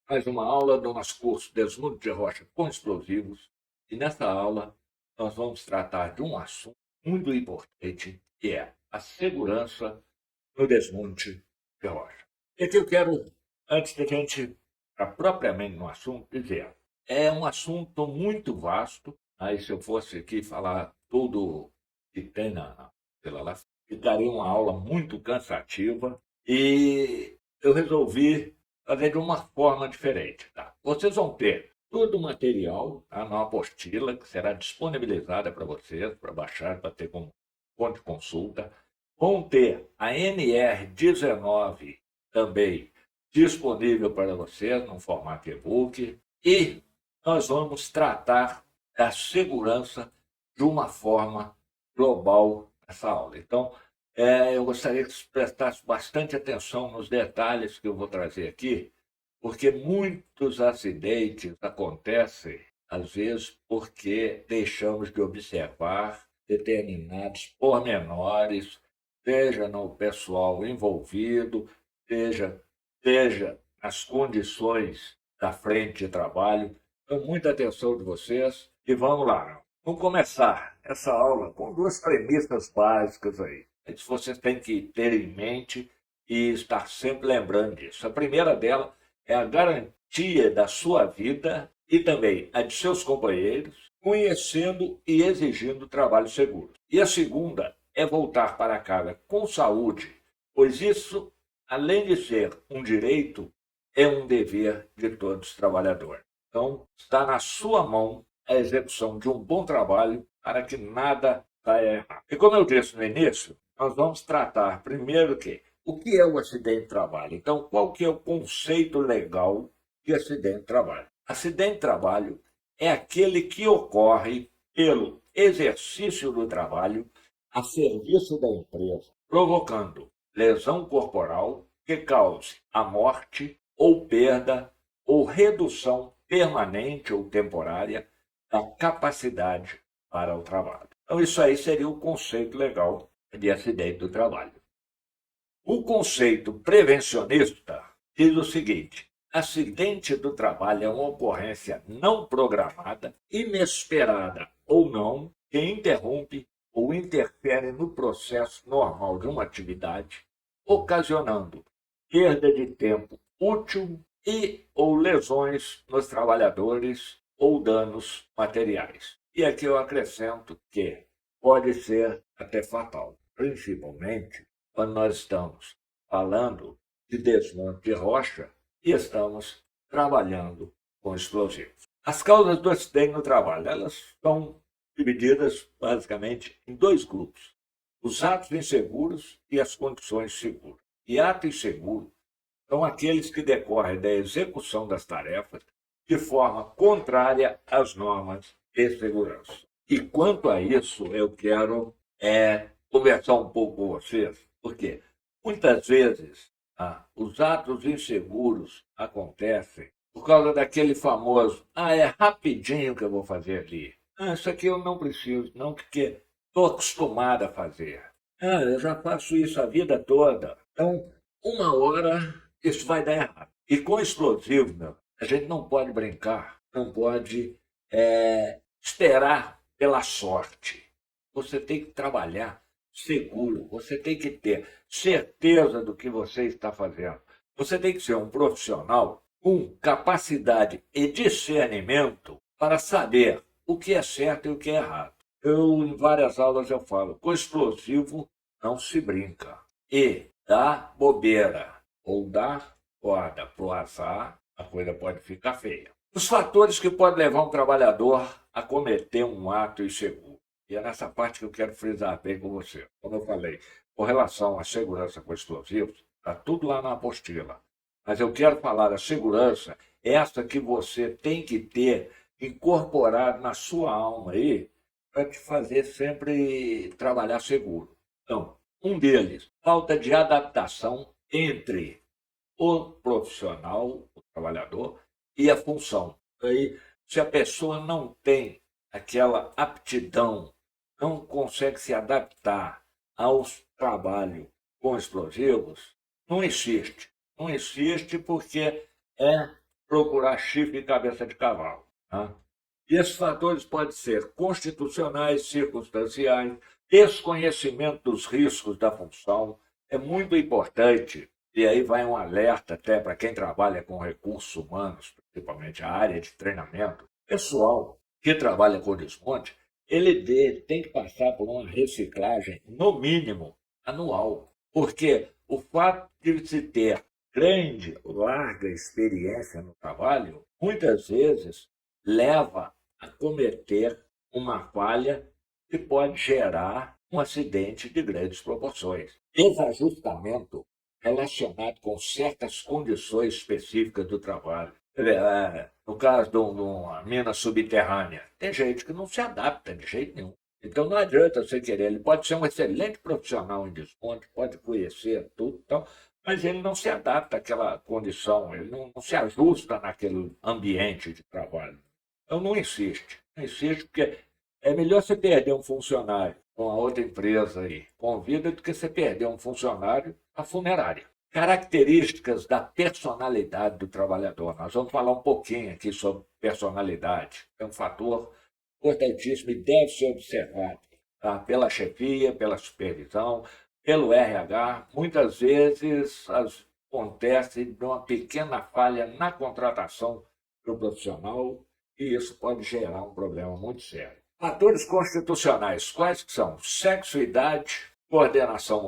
Mais uma aula do nosso curso Desmonte de Rocha com Explosivos. E nessa aula nós vamos tratar de um assunto muito importante, que é a segurança no desmonte de rocha. E aqui eu quero, antes da gente entrar propriamente no assunto, dizer, é um assunto muito vasto. Aí se eu fosse aqui falar tudo que tem pela lá, ficaria uma aula muito cansativa e eu resolvi fazer de uma forma diferente. Tá? Vocês vão ter todo o material, tá, na apostila, que será disponibilizada para vocês, para baixar, para ter como fonte de consulta. Vão ter a NR19 também disponível para vocês, no formato e-book. E nós vamos tratar da segurança de uma forma global nessa aula. Então, eu gostaria que você prestasse bastante atenção nos detalhes que eu vou trazer aqui, porque muitos acidentes acontecem, às vezes, porque deixamos de observar determinados pormenores, seja no pessoal envolvido, seja nas condições da frente de trabalho. Então, muita atenção de vocês e vamos lá. Vamos começar essa aula com duas premissas básicas aí. Isso vocês têm que ter em mente e estar sempre lembrando disso. A primeira dela é a garantia da sua vida e também a de seus companheiros, conhecendo e exigindo trabalho seguro. E a segunda é voltar para casa com saúde, pois isso, além de ser um direito, é um dever de todos os trabalhadores. Então, está na sua mão a execução de um bom trabalho para que nada saia errado. E como eu disse no início, nós vamos tratar primeiro o que é o acidente de trabalho. Então, qual que é o conceito legal de acidente de trabalho? Acidente de trabalho é aquele que ocorre pelo exercício do trabalho a serviço da empresa, provocando lesão corporal que cause a morte ou perda ou redução permanente ou temporária da capacidade para o trabalho. Então, isso aí seria o conceito legal de acidente do trabalho. O conceito prevencionista diz o seguinte: acidente do trabalho é uma ocorrência não programada, inesperada ou não, que interrompe ou interfere no processo normal de uma atividade, ocasionando perda de tempo útil e ou lesões nos trabalhadores ou danos materiais. E aqui eu acrescento que pode ser até fatal, principalmente quando nós estamos falando de desmonte de rocha e estamos trabalhando com explosivos. As causas do acidente no trabalho, elas são divididas basicamente em dois grupos: os atos inseguros e as condições seguras. E ato inseguro são aqueles que decorrem da execução das tarefas de forma contrária às normas de segurança. E quanto a isso, eu quero conversar um pouco com vocês, porque muitas vezes os atos inseguros acontecem por causa daquele famoso, é rapidinho que eu vou fazer ali. Isso aqui eu não preciso, não, porque estou acostumado a fazer. Eu já faço isso a vida toda. Então, uma hora isso vai dar errado. E com explosivo, a gente não pode brincar, não pode esperar pela sorte. Você tem que trabalhar seguro, você tem que ter certeza do que você está fazendo. Você tem que ser um profissional com capacidade e discernimento para saber o que é certo e o que é errado. Em várias aulas eu falo, com explosivo não se brinca. E dá bobeira ou dá corda para o azar, a coisa pode ficar feia. Os fatores que podem levar um trabalhador a cometer um ato inseguro. E é nessa parte que eu quero frisar bem com você. Como eu falei, com relação à segurança com explosivos, está tudo lá na apostila. Mas eu quero falar da segurança, essa que você tem que ter incorporado na sua alma aí, para te fazer sempre trabalhar seguro. Então, um deles, falta de adaptação entre o profissional, o trabalhador, e a função. Aí, se a pessoa não tem aquela aptidão, não consegue se adaptar ao trabalho com explosivos, não existe. Não existe porque é procurar chifre e cabeça de cavalo. Tá? E esses fatores podem ser constitucionais, circunstanciais, desconhecimento dos riscos da função. É muito importante, e aí vai um alerta até para quem trabalha com recursos humanos, principalmente a área de treinamento. Pessoal que trabalha com desmonte, tem que passar por uma reciclagem, no mínimo, anual. Porque o fato de se ter grande, larga experiência no trabalho, muitas vezes leva a cometer uma falha que pode gerar um acidente de grandes proporções. Desajustamento relacionado com certas condições específicas do trabalho. No caso de uma mina subterrânea, tem gente que não se adapta de jeito nenhum. Então não adianta você querer. Ele pode ser um excelente profissional em desmonte, pode conhecer tudo, então, mas ele não se adapta àquela condição, ele não se ajusta naquele ambiente de trabalho. Então não insiste. Não insiste porque é melhor você perder um funcionário com a outra empresa aí, com vida, do que você perder um funcionário à funerária. Características da personalidade do trabalhador. Nós vamos falar um pouquinho aqui sobre personalidade. É um fator importantíssimo e deve ser observado, tá? Pela chefia, pela supervisão, pelo RH. Muitas vezes acontece de uma pequena falha na contratação do profissional e isso pode gerar um problema muito sério. Fatores constitucionais, quais que são? Sexo, idade, coordenação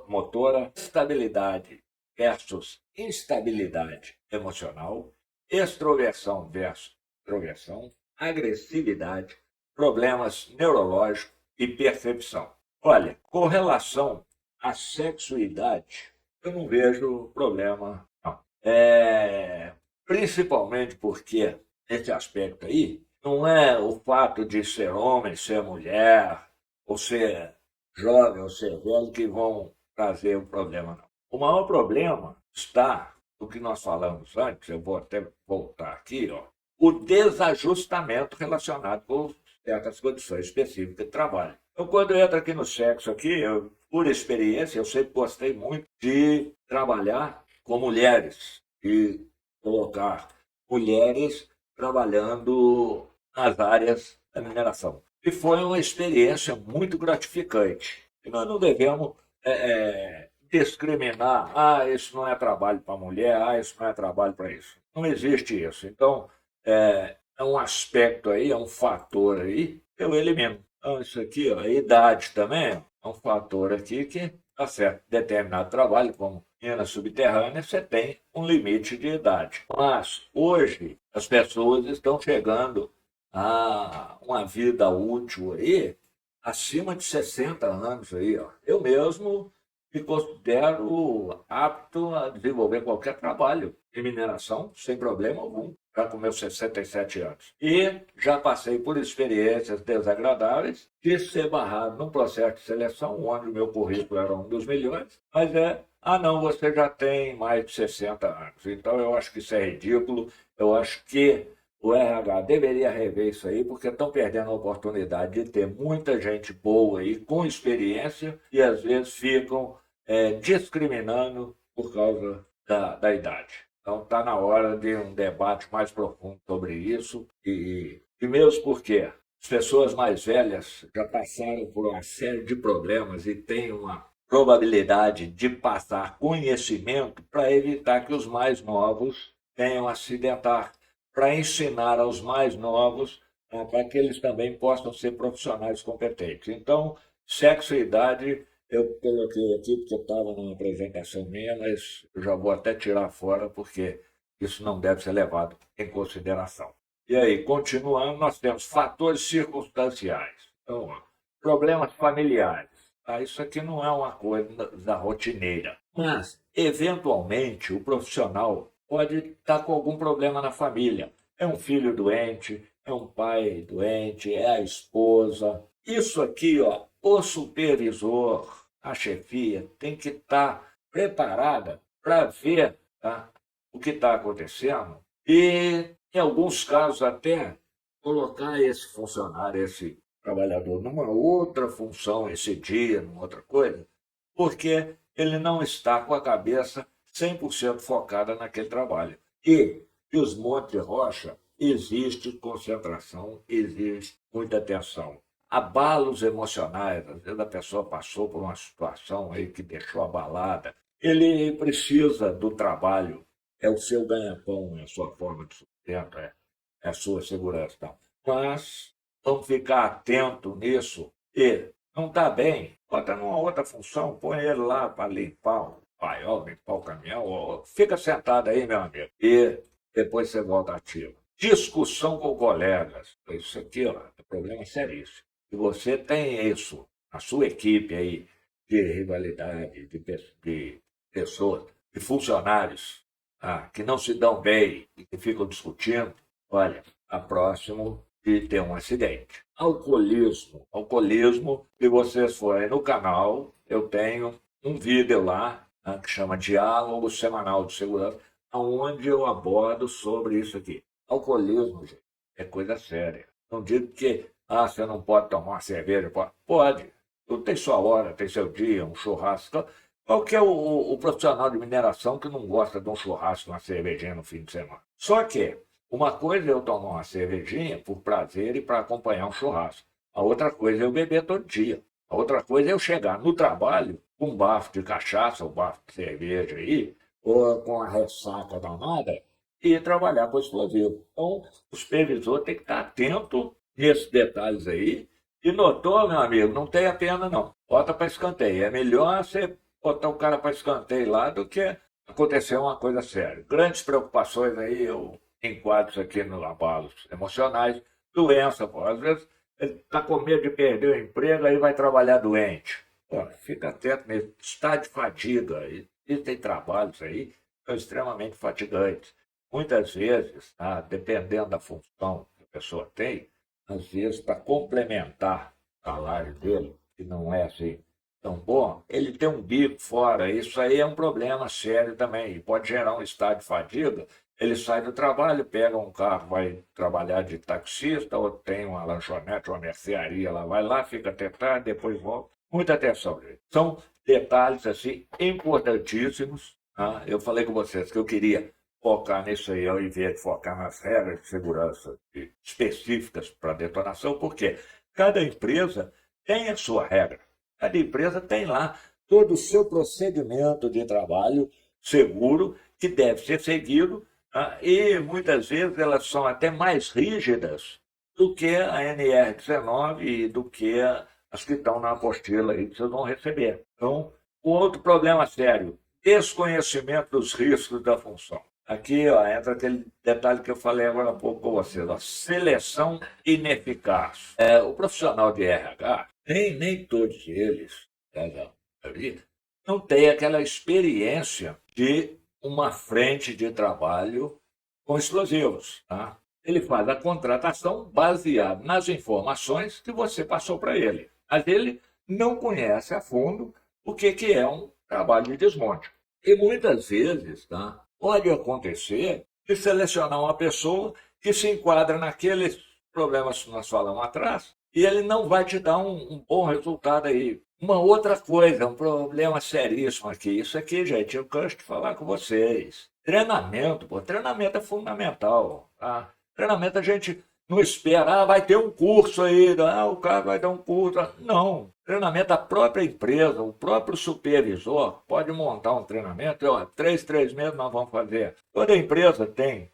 motora, estabilidade versus instabilidade emocional, extroversão versus introversão, agressividade, problemas neurológicos e percepção. Olha, com relação à sexo e idade, eu não vejo problema, não. Principalmente porque esse aspecto aí não é o fato de ser homem, ser mulher, ou ser jovem ou ser velho que vão trazer um problema, não. O maior problema está no que nós falamos antes, eu vou até voltar aqui, ó, o desajustamento relacionado com certas condições específicas de trabalho. Então, quando eu entro aqui no sexo, aqui, por experiência, eu sempre gostei muito de trabalhar com mulheres e colocar mulheres trabalhando nas áreas da mineração. E foi uma experiência muito gratificante. E nós não devemos discriminar, isso não é trabalho para mulher, isso não é trabalho para isso. Não existe isso. Então, é um aspecto aí, é um fator aí que eu elimino. Então, isso aqui, ó, a idade também é um fator aqui que está certo. Determinado trabalho, como mina subterrânea, você tem um limite de idade. Mas, hoje, as pessoas estão chegando a uma vida útil aí acima de 60 anos aí, ó. Eu mesmo me considero apto a desenvolver qualquer trabalho de mineração sem problema algum, já com meus 67 anos. E já passei por experiências desagradáveis de ser barrado num processo de seleção, onde o meu currículo era um dos melhores, mas não, você já tem mais de 60 anos. Então eu acho que isso é ridículo, eu acho que o RH deveria rever isso aí, porque estão perdendo a oportunidade de ter muita gente boa aí, com experiência, e às vezes ficam discriminando por causa da idade. Então está na hora de um debate mais profundo sobre isso, e mesmo porque as pessoas mais velhas já passaram por uma série de problemas e têm uma probabilidade de passar conhecimento para evitar que os mais novos venham a se acidentar, para ensinar aos mais novos, para que eles também possam ser profissionais competentes. Então, sexo e idade eu coloquei aqui porque estava numa apresentação minha, mas eu já vou até tirar fora porque isso não deve ser levado em consideração. E aí, continuando, nós temos fatores circunstanciais. Então, problemas familiares. Isso aqui não é uma coisa rotineira. Mas, eventualmente, o profissional pode estar com algum problema na família. É um filho doente, é um pai doente, é a esposa. Isso aqui, ó, o supervisor, a chefia, tem que estar preparada para ver, tá, o que está acontecendo e, em alguns casos, até colocar esse funcionário, esse trabalhador, numa outra função esse dia, numa outra coisa, porque ele não está com a cabeça 100% focada naquele trabalho. E Desmonte de rocha, existe concentração, existe muita tensão. Abalos emocionais, às vezes a pessoa passou por uma situação aí que deixou abalada. Ele precisa do trabalho, é o seu ganha-pão, é a sua forma de sustento, é a sua segurança. Tal. Mas vamos ficar atento nisso e não está bem, bota numa outra função, põe ele lá para limpar o paiol, limpar o caminhão, ou fica sentado aí, meu amigo, e depois você volta ativo. Discussão com colegas, isso aqui ó, é problema seríssimo. Se você tem isso na sua equipe aí de rivalidade, de pessoas, de funcionários que não se dão bem e que ficam discutindo, olha, está próximo de ter um acidente. Alcoolismo. Alcoolismo, se vocês forem no canal, eu tenho um vídeo lá que chama Diálogo Semanal de Segurança, onde eu abordo sobre isso aqui. Alcoolismo, gente, é coisa séria. Não digo que você não pode tomar uma cerveja. Pode. Tudo tem sua hora, tem seu dia, um churrasco. Qual que é o profissional de mineração que não gosta de um churrasco, uma cervejinha no fim de semana? Só que uma coisa é eu tomar uma cervejinha por prazer e para acompanhar um churrasco. A outra coisa é eu beber todo dia. A outra coisa é eu chegar no trabalho com um bafo de cachaça, um bafo de cerveja aí, ou com a ressaca danada, e trabalhar com explosivo. Então, o supervisor tem que estar atento nesses detalhes aí. E notou, meu amigo, não tem a pena não. Bota para escanteio. É melhor você botar o cara para escanteio lá do que acontecer uma coisa séria. Grandes preocupações aí, eu enquadro isso aqui nos abalos emocionais. Doença, pô. Às vezes ele está com medo de perder o emprego, aí vai trabalhar doente. Pô, fica atento mesmo. Está de fadiga. Existem trabalhos aí que são extremamente fatigantes. Muitas vezes, dependendo da função que a pessoa tem, às vezes, para complementar o salário dele, que não é assim tão bom, ele tem um bico fora. Isso aí é um problema sério também. E pode gerar um estado de fadiga. Ele sai do trabalho, pega um carro, vai trabalhar de taxista, ou tem uma lanchonete, uma mercearia, lá vai lá, fica até tarde, depois volta. Muita atenção, gente. São detalhes assim importantíssimos. Eu falei com vocês que eu queria focar nisso aí, ao invés de focar nas regras de segurança específicas para detonação, porque cada empresa tem a sua regra. Cada empresa tem lá todo o seu procedimento de trabalho seguro que deve ser seguido, e muitas vezes elas são até mais rígidas do que a NR19 e do que as que estão na apostila aí que vocês vão receber. Então, um outro problema sério, desconhecimento dos riscos da função. Aqui entra aquele detalhe que eu falei agora há pouco com vocês, seleção ineficaz. O profissional de RH, nem todos eles, não tem aquela experiência de uma frente de trabalho com explosivos. Ele faz a contratação baseada nas informações que você passou para ele. Mas ele não conhece a fundo o que é um trabalho de desmonte. E muitas vezes pode acontecer de selecionar uma pessoa que se enquadra naqueles problemas que nós falamos atrás e ele não vai te dar um bom resultado aí. Uma outra coisa, um problema seríssimo aqui. Isso aqui, gente, eu gosto de falar com vocês. Treinamento, treinamento é fundamental. Treinamento a gente não espera, vai ter um curso aí, o cara vai dar um curso. Não, treinamento da própria empresa, o próprio supervisor pode montar um treinamento, 3 meses nós vamos fazer. Toda empresa tem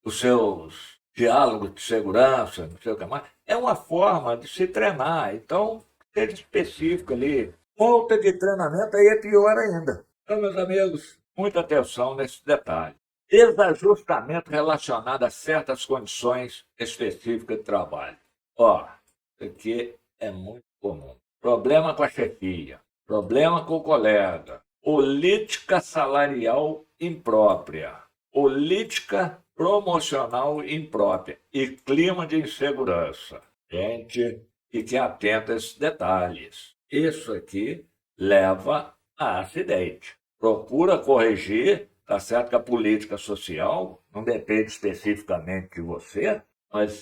os seus diálogos de segurança, não sei o que mais. É uma forma de se treinar, então seja específico ali. Falta de treinamento aí é pior ainda. Então, meus amigos, muita atenção nesse detalhe. Desajustamento relacionado a certas condições específicas de trabalho. Isso aqui é muito comum. Problema com a chefia, problema com o colega, política salarial imprópria, política promocional imprópria e clima de insegurança. Gente, fique atento a esses detalhes. Isso aqui leva a acidente. Procura corrigir. Tá certo que a política social não depende especificamente de você, mas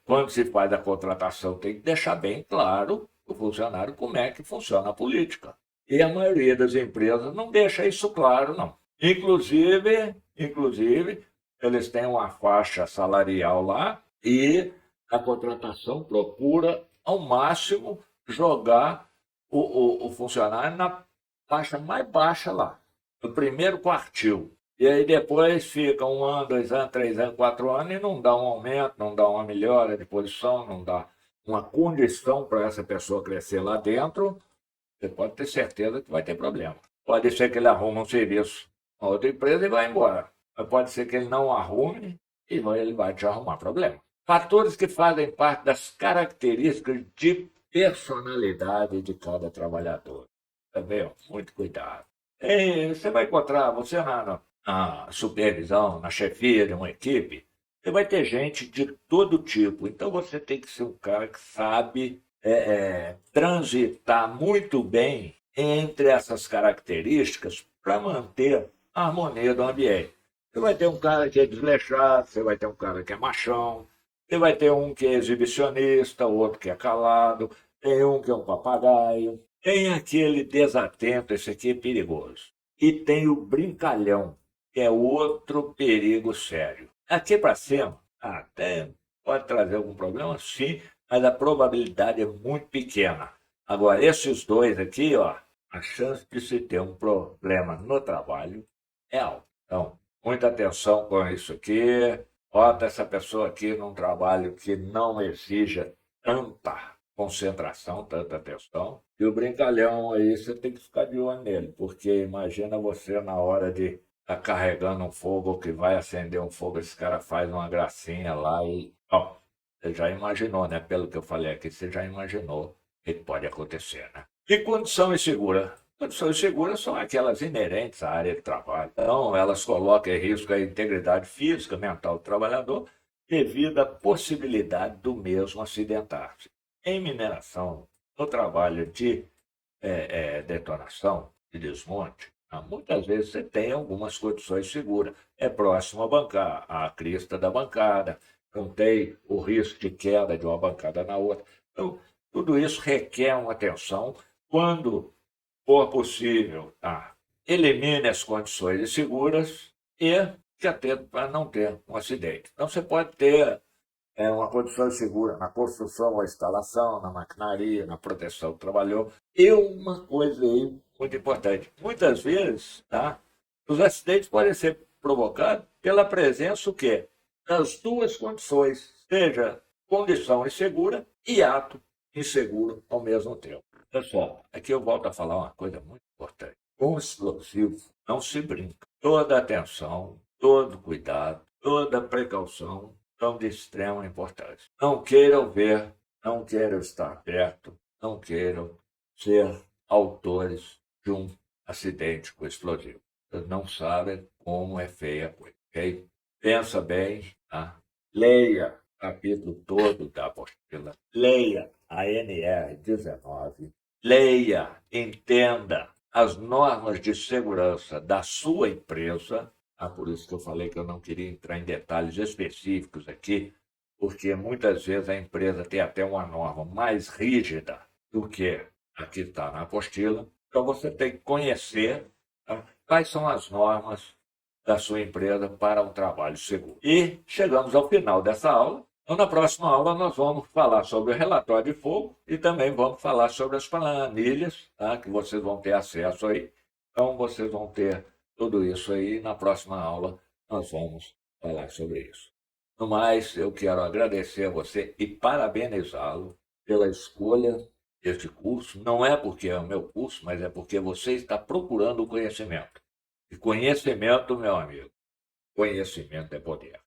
quando se faz a contratação tem que deixar bem claro o funcionário como é que funciona a política. E a maioria das empresas não deixa isso claro, não. Inclusive, Inclusive, eles têm uma faixa salarial lá e a contratação procura, ao máximo, jogar o funcionário na faixa mais baixa lá, no primeiro quartil. E aí depois fica 1 ano, 2 anos, 3 anos, 4 anos e não dá um aumento, não dá uma melhora de posição, não dá uma condição para essa pessoa crescer lá dentro. Você pode ter certeza que vai ter problema. Pode ser que ele arrume um serviço em outra empresa e vai embora. Mas pode ser que ele não arrume e ele vai te arrumar problema. Fatores que fazem parte das características de personalidade de cada trabalhador. Também, ó, muito cuidado. Você vai encontrar, você na supervisão, na chefia de uma equipe, você vai ter gente de todo tipo. Então você tem que ser um cara que sabe transitar muito bem entre essas características para manter a harmonia do ambiente. Você vai ter um cara que é desleixado, você vai ter um cara que é machão, você vai ter um que é exibicionista, outro que é calado, tem um que é um papagaio, tem aquele desatento, esse aqui é perigoso. E tem o brincalhão, que é outro perigo sério. Aqui para cima, até pode trazer algum problema, sim, mas a probabilidade é muito pequena. Agora, esses dois aqui, ó, a chance de se ter um problema no trabalho é alta. Então, muita atenção com isso aqui. Bota essa pessoa aqui num trabalho que não exija tanta concentração, tanta atenção. E o brincalhão aí, você tem que ficar de olho nele, porque imagina você na hora de estar carregando um fogo, que vai acender um fogo, esse cara faz uma gracinha lá e... Ó, você já imaginou, né? Pelo que eu falei aqui, você já imaginou o que pode acontecer, né? E condição insegura? Condições seguras são aquelas inerentes à área de trabalho. Então, elas colocam em risco a integridade física e mental do trabalhador devido à possibilidade do mesmo acidentar-se. Em mineração, no trabalho de detonação, de desmonte, muitas vezes você tem algumas condições seguras. É próximo à crista da bancada, não tem o risco de queda de uma bancada na outra. Então, tudo isso requer uma atenção. Quando for possível, elimine as condições inseguras e se atente para não ter um acidente. Então, você pode ter uma condição segura na construção ou instalação, na maquinaria, na proteção do trabalhador. E uma coisa aí muito importante: muitas vezes, os acidentes podem ser provocados pela presença o quê? Das duas condições, seja condição insegura e ato inseguro ao mesmo tempo. Pessoal, aqui eu volto a falar uma coisa muito importante. Com explosivo não se brinca. Toda atenção, todo cuidado, toda precaução são de extrema importância. Não queiram ver, não queiram estar perto, não queiram ser autores de um acidente com explosivo. Vocês não sabem como é feia a coisa, ok? Pensa bem, Leia o capítulo todo da apostila, leia a NR19, leia, entenda as normas de segurança da sua empresa. Por isso que eu falei que eu não queria entrar em detalhes específicos aqui, porque muitas vezes a empresa tem até uma norma mais rígida do que a que está na apostila. Então você tem que conhecer quais são as normas da sua empresa para um trabalho seguro. E chegamos ao final dessa aula. Então, na próxima aula, nós vamos falar sobre o relatório de fogo e também vamos falar sobre as planilhas, que vocês vão ter acesso aí. Então, vocês vão ter tudo isso aí. Na próxima aula, nós vamos falar sobre isso. No mais, eu quero agradecer a você e parabenizá-lo pela escolha deste curso. Não é porque é o meu curso, mas é porque você está procurando o conhecimento. E conhecimento, meu amigo, conhecimento é poder.